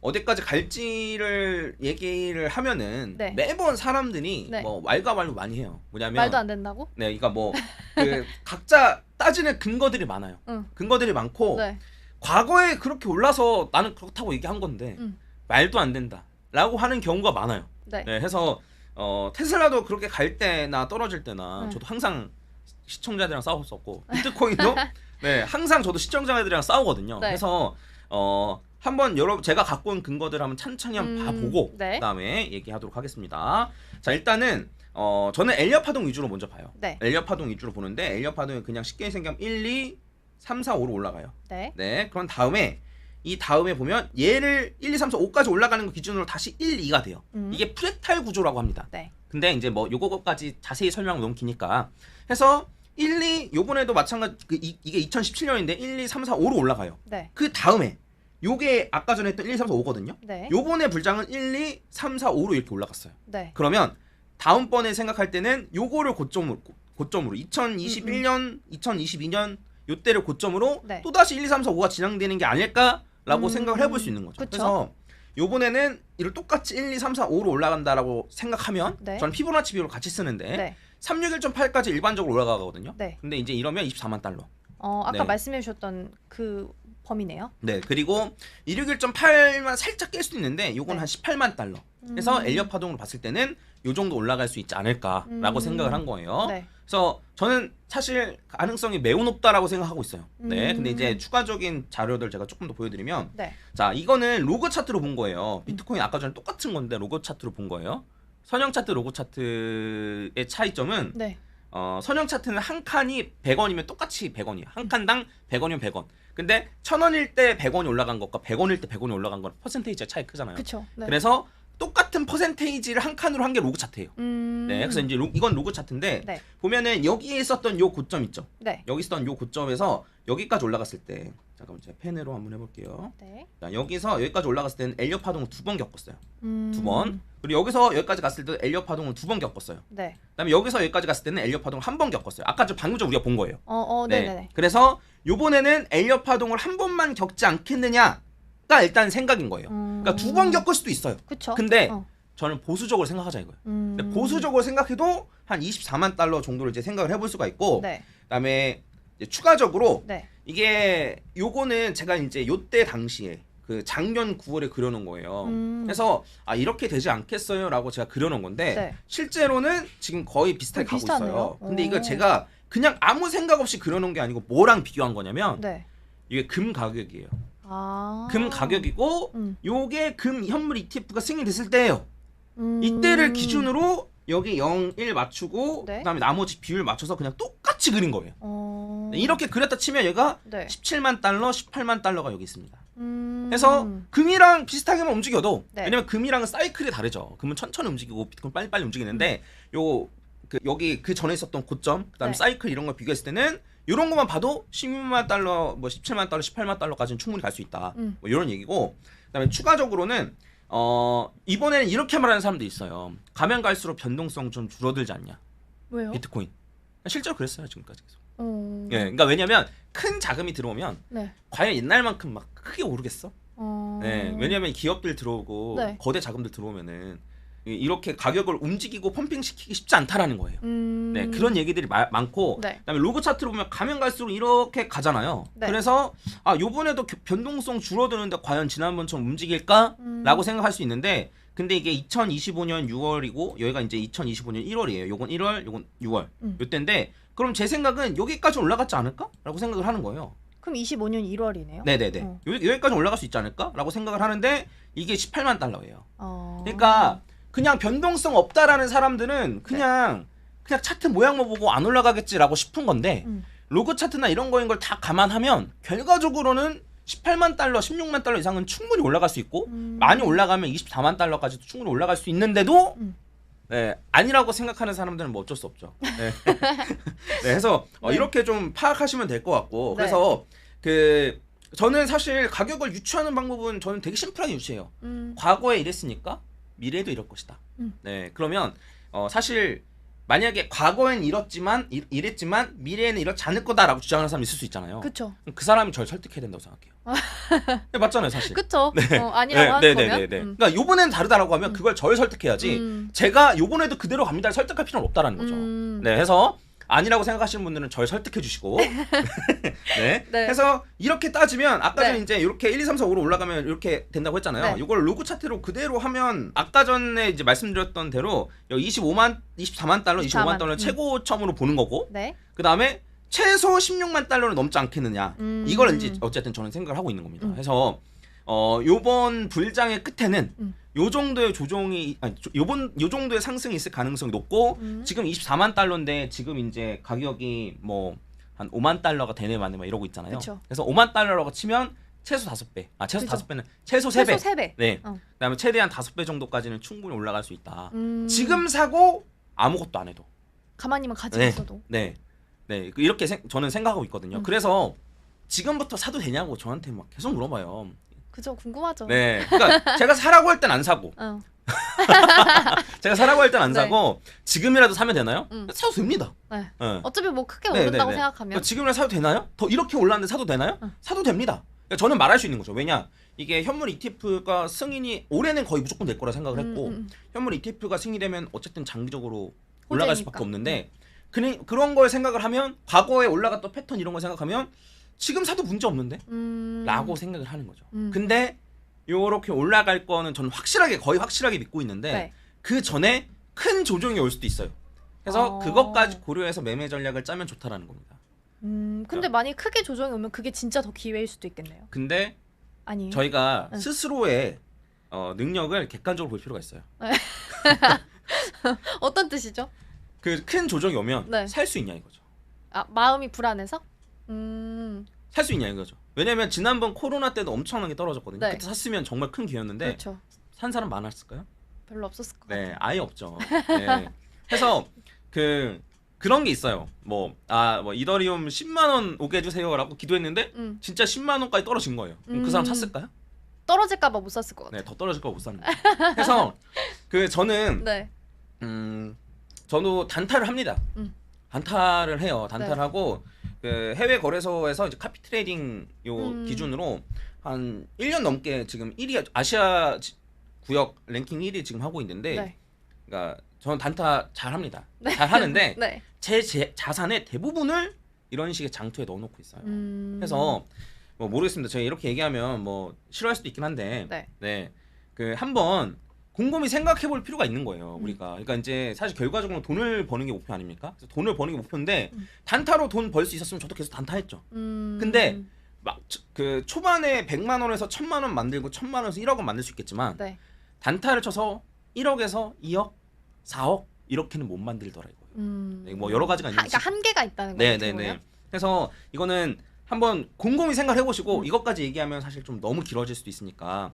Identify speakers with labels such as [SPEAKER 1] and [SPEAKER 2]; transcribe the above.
[SPEAKER 1] 어디까지 갈지를 얘기를 하면은
[SPEAKER 2] 네.
[SPEAKER 1] 매번 사람들이
[SPEAKER 2] 네.
[SPEAKER 1] 뭐 말과 말로 많이 해요. 뭐냐면
[SPEAKER 2] 말도 안 된다고?
[SPEAKER 1] 네, 그러니까 뭐 그 각자 따지는 근거들이 많아요.
[SPEAKER 2] 응.
[SPEAKER 1] 근거들이 많고
[SPEAKER 2] 네.
[SPEAKER 1] 과거에 그렇게 올라서 나는 그렇다고 얘기한 건데
[SPEAKER 2] 응.
[SPEAKER 1] 말도 안 된다라고 하는 경우가 많아요.
[SPEAKER 2] 네.
[SPEAKER 1] 네, 해서 테슬라도 그렇게 갈 때나 떨어질 때나
[SPEAKER 2] 네.
[SPEAKER 1] 저도 항상 시청자들이랑 싸웠었고 비트코인도 네, 항상 저도 시청자들이랑 싸우거든요.
[SPEAKER 2] 네.
[SPEAKER 1] 그래서 한번 여러분 제가 갖고 온 근거들 한번 찬찬히 한번 봐보고
[SPEAKER 2] 네.
[SPEAKER 1] 그다음에 얘기하도록 하겠습니다. 자, 일단은 저는 엘리엇 파동 위주로 먼저 봐요.
[SPEAKER 2] 네.
[SPEAKER 1] 엘리엇 파동 위주로 보는데 엘리엇 파동이 그냥 쉽게 생각하면 1, 2, 3, 4, 5로 올라가요.
[SPEAKER 2] 네.
[SPEAKER 1] 네. 그런 다음에 이 다음에 보면 얘를 1, 2, 3, 4, 5까지 올라가는 거 기준으로 다시 1, 2가 돼요. 이게 프랙탈 구조라고 합니다.
[SPEAKER 2] 네.
[SPEAKER 1] 근데 이제 뭐 요거까지 자세히 설명하면 너무 기니까 해서 1, 2 요번에도 마찬가지 이게 2017년인데 1, 2, 3, 4, 5로 올라가요.
[SPEAKER 2] 네.
[SPEAKER 1] 그 다음에 요게 아까 전에 했던 1, 2, 3, 4, 5거든요.
[SPEAKER 2] 네.
[SPEAKER 1] 요번에 불장은 1, 2, 3, 4, 5로 이렇게 올라갔어요.
[SPEAKER 2] 네.
[SPEAKER 1] 그러면 다음번에 생각할 때는 요거를 고점으로 2021년, 2022년 요때를 고점으로
[SPEAKER 2] 네.
[SPEAKER 1] 또다시 1, 2, 3, 4, 5가 진행되는 게 아닐까라고 생각을 해볼 수 있는 거죠.
[SPEAKER 2] 그쵸?
[SPEAKER 1] 그래서 요번에는 이를 똑같이 1, 2, 3, 4, 5로 올라간다라고 생각하면
[SPEAKER 2] 네.
[SPEAKER 1] 저는 피보나치 비율을 같이 쓰는데
[SPEAKER 2] 네.
[SPEAKER 1] 361.8까지 일반적으로 올라가거든요.
[SPEAKER 2] 네.
[SPEAKER 1] 근데 이제 이러면 24만 달러.
[SPEAKER 2] 아까
[SPEAKER 1] 네.
[SPEAKER 2] 말씀해 주셨던 그 범위네요.
[SPEAKER 1] 네, 그리고 261.8만 살짝 깰 수도 있는데 요건
[SPEAKER 2] 네.
[SPEAKER 1] 한 18만 달러. 그래서 엘리엇 파동으로 봤을 때는 요 정도 올라갈 수 있지 않을까라고 생각을 한 거예요.
[SPEAKER 2] 네.
[SPEAKER 1] 그래서 저는 사실 가능성이 매우 높다라고 생각하고 있어요. 네, 근데 이제 추가적인 자료들 제가 조금 더 보여드리면,
[SPEAKER 2] 네.
[SPEAKER 1] 자, 이거는 로그 차트로 본 거예요. 비트코인 아까 전에 똑같은 건데 로그 차트로 본 거예요. 선형 차트, 로그 차트의 차이점은
[SPEAKER 2] 네.
[SPEAKER 1] 선형 차트는 한 칸이 100원이면 똑같이 100원이에요. 한 칸당 100원이면 100원. 근데 1000원일 때 100원이 올라간 것과 100원일 때 100원이 올라간 건 퍼센테이지가 차이 크잖아요.
[SPEAKER 2] 그쵸. 네.
[SPEAKER 1] 그래서 똑같은 퍼센테이지를 한 칸으로 한 게 로그 차트예요. 네, 그래서 이제 이건 로그 차트인데
[SPEAKER 2] 네.
[SPEAKER 1] 보면은 여기에 있었던 요 고점 있죠.
[SPEAKER 2] 네.
[SPEAKER 1] 여기 있었던 요 고점에서 여기까지 올라갔을 때 잠깐만 제가 펜으로 한번 해볼게요.
[SPEAKER 2] 네.
[SPEAKER 1] 자, 여기서 여기까지 올라갔을 때는 엘리엇 파동을 2번 겪었어요. 2번.
[SPEAKER 2] 음.
[SPEAKER 1] 그리고 여기서 여기까지 갔을 때도 엘리엇 파동을 2번 겪었어요.
[SPEAKER 2] 네.
[SPEAKER 1] 그다음에 여기서 여기까지 갔을 때는 엘리엇 파동을 한 번 겪었어요. 아까 방금 전 우리가 본 거예요.
[SPEAKER 2] 네. 네.
[SPEAKER 1] 그래서 요번에는 엘리엇 파동을 한 번만 겪지 않겠느냐가 일단 생각인 거예요. 그러니까 2번 겪을 수도 있어요.
[SPEAKER 2] 그쵸.
[SPEAKER 1] 근데 저는 보수적으로 생각하자 이거예요. 근데 보수적으로 생각해도 한 24만 달러 정도를 이제 생각을 해볼 수가 있고,
[SPEAKER 2] 네.
[SPEAKER 1] 그다음에 이제 추가적으로
[SPEAKER 2] 네.
[SPEAKER 1] 이게 요거는 제가 이제 요때 당시에 그 작년 9월에 그려놓은 거예요. 그래서 이렇게 되지 않겠어요라고 제가 그려놓은 건데
[SPEAKER 2] 네.
[SPEAKER 1] 실제로는 지금 거의 비슷하게 가고
[SPEAKER 2] 비슷하네요.
[SPEAKER 1] 있어요. 근데
[SPEAKER 2] 오.
[SPEAKER 1] 이거 제가 그냥 아무 생각 없이 그려놓은 게 아니고 뭐랑 비교한 거냐면
[SPEAKER 2] 네.
[SPEAKER 1] 이게 금 가격이에요.
[SPEAKER 2] 아.
[SPEAKER 1] 금 가격이고 요게 금 현물 ETF가 승인이 됐을 때예요. 이때를 기준으로 여기 0, 1 맞추고
[SPEAKER 2] 네.
[SPEAKER 1] 그다음에 나머지 비율 맞춰서 그냥 똑같이 그린 거예요.
[SPEAKER 2] 어.
[SPEAKER 1] 이렇게 그렸다 치면 얘가
[SPEAKER 2] 네.
[SPEAKER 1] 17만 달러, 18만 달러가 여기 있습니다.
[SPEAKER 2] 음.
[SPEAKER 1] 그래서 금이랑 비슷하게만 움직여도
[SPEAKER 2] 네.
[SPEAKER 1] 왜냐면 금이랑은 사이클이 다르죠. 금은 천천히 움직이고 비트코인 빨리빨리 움직이는데 여기 그 전에 있었던 고점 그다음에
[SPEAKER 2] 네.
[SPEAKER 1] 사이클 이런 걸 비교했을 때는 이런 것만 봐도 16만 달러, 뭐 17만 달러, 18만 달러까지는 충분히 갈 수 있다. 뭐 이런 얘기고 그다음에 추가적으로는 이번에는 이렇게 말하는 사람도 있어요. 가면 갈수록 변동성 좀 줄어들지 않냐?
[SPEAKER 2] 왜요?
[SPEAKER 1] 비트코인. 실제로 그랬어요 지금까지 계속.
[SPEAKER 2] 어.
[SPEAKER 1] 예, 그러니까 왜냐면 큰 자금이 들어오면
[SPEAKER 2] 네.
[SPEAKER 1] 과연 옛날만큼 막 크게 오르겠어?
[SPEAKER 2] 어.
[SPEAKER 1] 네, 왜냐면 기업들 들어오고
[SPEAKER 2] 네.
[SPEAKER 1] 거대 자금들 들어오면은 이렇게 가격을 움직이고 펌핑시키기 쉽지 않다라는 거예요. 네, 그런 얘기들이 많고
[SPEAKER 2] 네.
[SPEAKER 1] 그다음에 로그 차트로 보면 가면 갈수록 이렇게 가잖아요.
[SPEAKER 2] 네.
[SPEAKER 1] 그래서 요번에도 변동성 줄어드는데 과연 지난번처럼 움직일까라고 생각할 수 있는데 근데 이게 2025년 6월이고 여기가 이제 2025년 1월이에요. 요건 1월, 요건 6월. 요때인데 그럼 제 생각은 여기까지 올라갔지 않을까라고 생각을 하는 거예요.
[SPEAKER 2] 그럼 25년 1월이네요.
[SPEAKER 1] 네네네. 여기까지 올라갈 수 있지 않을까라고 생각을 하는데 이게 18만 달러예요.
[SPEAKER 2] 어.
[SPEAKER 1] 그러니까 그냥 변동성 없다라는 사람들은 그냥 차트 모양만 보고 안 올라가겠지라고 싶은 건데 로그 차트나 이런 거인 걸 다 감안하면 결과적으로는 18만 달러, 16만 달러 이상은 충분히 올라갈 수 있고 많이 올라가면 24만 달러까지도 충분히 올라갈 수 있는데도 네, 아니라고 생각하는 사람들은 뭐 어쩔 수 없죠. 네. 네, 그래서 이렇게 좀 파악하시면 될 것 같고
[SPEAKER 2] 네.
[SPEAKER 1] 그래서 저는 사실 가격을 유추하는 방법은 저는 되게 심플하게 유추해요. 과거에 이랬으니까 미래에도 이럴 것이다. 네, 그러면 사실 만약에 과거엔 이랬지만 미래에는 이렇지 않을 거다라고 주장하는 사람이 있을 수 있잖아요.
[SPEAKER 2] 그쵸.
[SPEAKER 1] 그 사람이 저를 설득해야 된다고 생각해요. 네, 맞잖아요, 사실.
[SPEAKER 2] 그쵸. 아니라고 하는 거면.
[SPEAKER 1] 그러니까 요번엔 다르다라고 하면 그걸 저를 설득해야지. 제가 요번에도 그대로 갑니다를 설득할 필요는 없다라는 거죠. 네, 해서 아니라고 생각하시는 분들은 저를 설득해 주시고 네.
[SPEAKER 2] 네.
[SPEAKER 1] 해서 이렇게 따지면 아까 전에
[SPEAKER 2] 네.
[SPEAKER 1] 이제 이렇게 1, 2, 3, 4, 5로 올라가면 이렇게 된다고 했잖아요.
[SPEAKER 2] 네.
[SPEAKER 1] 이걸 로그 차트로 그대로 하면 아까 전에 이제 말씀드렸던 대로 24만 달러, 25만 달러는 최고점으로 보는 거고
[SPEAKER 2] 네.
[SPEAKER 1] 그다음에 최소 16만 달러는 넘지 않겠느냐. 이걸 이제 어쨌든 저는 생각을 하고 있는 겁니다. 그래서 요번 불장의 끝에는 요 정도의 조정이 요 정도의 상승이 있을 가능성이 높고 지금 24만 달러인데 지금 이제 가격이 뭐 한 5만 달러가 되네 마네 막 이러고 있잖아요.
[SPEAKER 2] 그쵸.
[SPEAKER 1] 그래서 5만 달러라고 치면 최소 5배. 최소
[SPEAKER 2] 그죠.
[SPEAKER 1] 5배는 최소 3배.
[SPEAKER 2] 최소 3배.
[SPEAKER 1] 네.
[SPEAKER 2] 어.
[SPEAKER 1] 그다음에 최대한 5배 정도까지는 충분히 올라갈 수 있다.
[SPEAKER 2] 지금
[SPEAKER 1] 지금 사고 아무것도 안 해도.
[SPEAKER 2] 가만히만 가지고 있어도.
[SPEAKER 1] 네. 네. 이렇게 저는 생각하고 있거든요. 그래서 지금부터 사도 되냐고 저한테 막 계속 물어봐요.
[SPEAKER 2] 그죠. 궁금하죠.
[SPEAKER 1] 네. 그러니까 제가 사라고 할 땐 안 사고. 제가 사라고 할 땐 안
[SPEAKER 2] 네.
[SPEAKER 1] 사고 지금이라도 사면 되나요? 사도 됩니다.
[SPEAKER 2] 네.
[SPEAKER 1] 네.
[SPEAKER 2] 어차피 뭐 크게
[SPEAKER 1] 네,
[SPEAKER 2] 오른다고
[SPEAKER 1] 네, 네.
[SPEAKER 2] 생각하면.
[SPEAKER 1] 그러니까 지금이라도 사도 되나요? 더 이렇게 올랐는데 사도 되나요? 사도 됩니다. 그러니까 저는 말할 수 있는 거죠. 왜냐? 이게 현물 ETF가 승인이 올해는 거의 무조건 될 거라 생각을 했고 현물 ETF가 승인이 되면 어쨌든 장기적으로 올라갈 수밖에
[SPEAKER 2] 호재니까.
[SPEAKER 1] 없는데 그런 걸 생각을 하면 과거에 올라갔던 패턴 이런 걸 생각하면 지금 사도 문제 없는데? 라고 생각을 하는 거죠. 근데 요렇게 올라갈 거는 저는 거의 확실하게 믿고 있는데
[SPEAKER 2] 네.
[SPEAKER 1] 그 전에 큰 조정이 올 수도 있어요. 그래서 그것까지 고려해서 매매 전략을 짜면 좋다라는 겁니다.
[SPEAKER 2] 근데 만약에 크게 조정이 오면 그게 진짜 더 기회일 수도 있겠네요.
[SPEAKER 1] 근데
[SPEAKER 2] 아니.
[SPEAKER 1] 저희가 스스로의 능력을 객관적으로 볼 필요가 있어요.
[SPEAKER 2] 어떤 뜻이죠?
[SPEAKER 1] 그 큰 조정이 오면
[SPEAKER 2] 네.
[SPEAKER 1] 살 수 있냐 이거죠.
[SPEAKER 2] 아, 마음이 불안해서?
[SPEAKER 1] 살 수 있냐 이거죠. 왜냐면 지난번 코로나 때도 엄청나게 떨어졌거든요.
[SPEAKER 2] 네.
[SPEAKER 1] 그때 샀으면 정말 큰 기회였는데
[SPEAKER 2] 그렇죠.
[SPEAKER 1] 산 사람 많았을까요?
[SPEAKER 2] 별로 없었을 것
[SPEAKER 1] 네,
[SPEAKER 2] 같아요.
[SPEAKER 1] 아예 없죠. 네. 해서 그런 게 있어요. 뭐 이더리움 10만 원 오게 해주세요라고 기도했는데 진짜 10만 원까지 떨어진 거예요. 그럼 그 사람 샀을까요?
[SPEAKER 2] 떨어질까 봐 못 샀을 것 같아요.
[SPEAKER 1] 네, 더 떨어질 거 못 샀는데. 그래서 저는
[SPEAKER 2] 네.
[SPEAKER 1] 저도 단타를 합니다. 단타를 해요. 단타를
[SPEAKER 2] 네.
[SPEAKER 1] 하고 그 해외 거래소에서 이제 카피 트레이딩 요 기준으로 한 1년 넘게 지금 1위 아시아 구역 랭킹 1위 지금 하고 있는데
[SPEAKER 2] 네.
[SPEAKER 1] 그러니까 저는 단타 잘 합니다. 잘 하는데
[SPEAKER 2] 네.
[SPEAKER 1] 제 자산의 대부분을 이런 식의 장투에 넣어놓고 있어요. 그래서 뭐 모르겠습니다. 제가 이렇게 얘기하면 뭐 싫어할 수도 있긴 한데
[SPEAKER 2] 네.
[SPEAKER 1] 그 한번 곰곰이 생각해볼 필요가 있는 거예요. 우리가. 그러니까 이제 사실 결과적으로 돈을 버는 게 목표 아닙니까? 그래서 돈을 버는 게 목표인데 단타로 돈 벌 수 있었으면 저도 계속 단타했죠. 근데 막 그 초반에 100만 원에서 1000만 원 만들고 1000만 원에서 1억은 만들 수 있겠지만
[SPEAKER 2] 네.
[SPEAKER 1] 단타를 쳐서 1억에서 2억, 4억 이렇게는 못 만들더라 이거예요. 네, 뭐 여러 가지가 있는지.
[SPEAKER 2] 그러니까 한계가 있다는 거예요.
[SPEAKER 1] 네네네. 그래서 이거는 한번 곰곰이 생각해 보시고 이것까지 얘기하면 사실 좀 너무 길어질 수도 있으니까